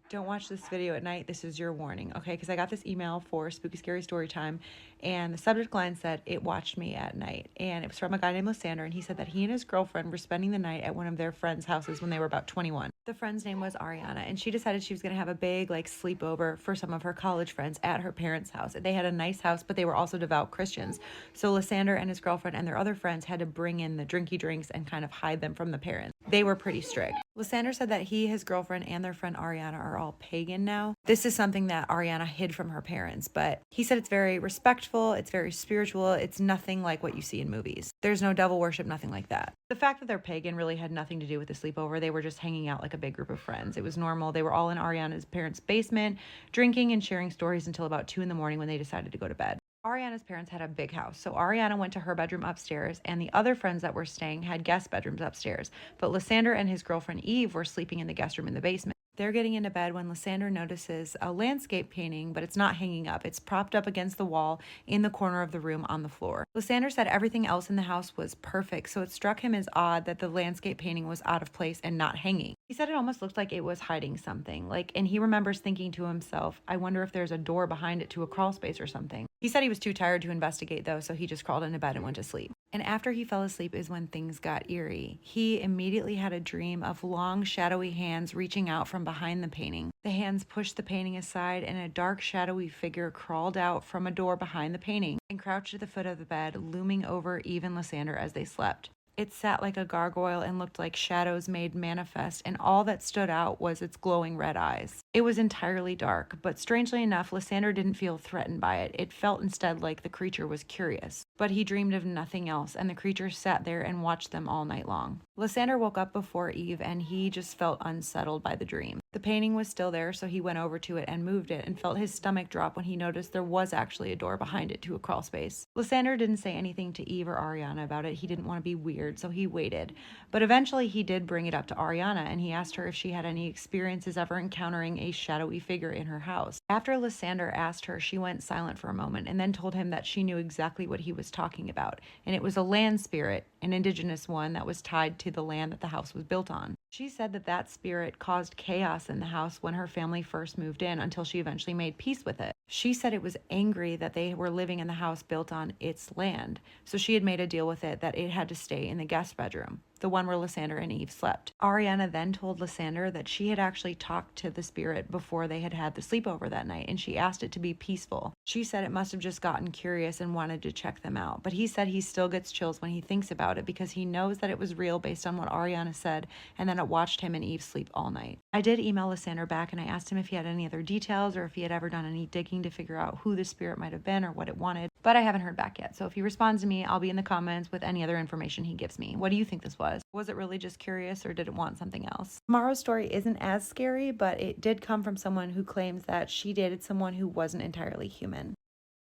Don't watch this video at night. This is your warning, okay? Because I got this email for Spooky Scary Story Time, and the subject line said, "It watched me at night." And it was from a guy named Lysander, and he said that he and his girlfriend were spending the night at one of their friends' houses when they were about 21. The friend's name was Ariana, and she decided she was going to have a big, sleepover for some of her college friends at her parents' house. They had a nice house, but they were also devout Christians. So Lysander and his girlfriend and their other friends had to bring in the drinky drinks and kind of hide them from the parents. They were pretty strict. Lysander said that he, his girlfriend, and their friend Ariana are all pagan now. This is something that Ariana hid from her parents, but he said it's very respectful, it's very spiritual, it's nothing like what you see in movies. There's no devil worship, nothing like that. The fact that they're pagan really had nothing to do with the sleepover. They were just hanging out like a big group of friends. It was normal. They were all in Ariana's parents' basement, drinking and sharing stories until about 2 a.m. when they decided to go to bed. Ariana's parents had a big house, so Ariana went to her bedroom upstairs, and the other friends that were staying had guest bedrooms upstairs. But Lysander and his girlfriend Eve were sleeping in the guest room in the basement. They're getting into bed when Lysander notices a landscape painting, but it's not hanging up. It's propped up against the wall in the corner of the room on the floor. Lysander said everything else in the house was perfect, so it struck him as odd that the landscape painting was out of place and not hanging. He said it almost looked like it was hiding something, and he remembers thinking to himself, I wonder if there's a door behind it to a crawl space or something. He said he was too tired to investigate though, so he just crawled into bed and went to sleep. And after he fell asleep is when things got eerie. He immediately had a dream of long, shadowy hands reaching out from behind the painting. The hands pushed the painting aside, and a dark, shadowy figure crawled out from a door behind the painting and crouched at the foot of the bed, looming over Eve and Lysander as they slept. It sat like a gargoyle and looked like shadows made manifest, and all that stood out was its glowing red eyes. It was entirely dark, but strangely enough, Lysander didn't feel threatened by it. It felt instead like the creature was curious. But he dreamed of nothing else, and the creature sat there and watched them all night long. Lysander woke up before Eve, and he just felt unsettled by the dream. The painting was still there, so he went over to it and moved it, and felt his stomach drop when he noticed there was actually a door behind it to a crawl space. Lysander didn't say anything to Eve or Ariana about it. He didn't want to be weird, so he waited. But eventually he did bring it up to Ariana, and he asked her if she had any experiences ever encountering a shadowy figure in her house. After Lysander asked her, she went silent for a moment and then told him that she knew exactly what he was talking about, and it was a land spirit, an indigenous one that was tied to the land that the house was built on. She said that that spirit caused chaos in the house when her family first moved in until she eventually made peace with it. She said it was angry that they were living in the house built on its land, so she had made a deal with it that it had to stay in the guest bedroom, the one where Lysander and Eve slept. Ariana then told Lysander that she had actually talked to the spirit before they had had the sleepover that night, and she asked it to be peaceful. She said it must have just gotten curious and wanted to check them out, but he said he still gets chills when he thinks about it because he knows that it was real based on what Ariana said, and then it watched him and Eve sleep all night. I did email Lysander back, and I asked him if he had any other details or if he had ever done any digging to figure out who the spirit might have been or what it wanted, but I haven't heard back yet. So if he responds to me, I'll be in the comments with any other information he gives me. What do you think this was? Was it really just curious, or did it want something else? Tomorrow's story isn't as scary, but it did come from someone who claims that she dated someone who wasn't entirely human.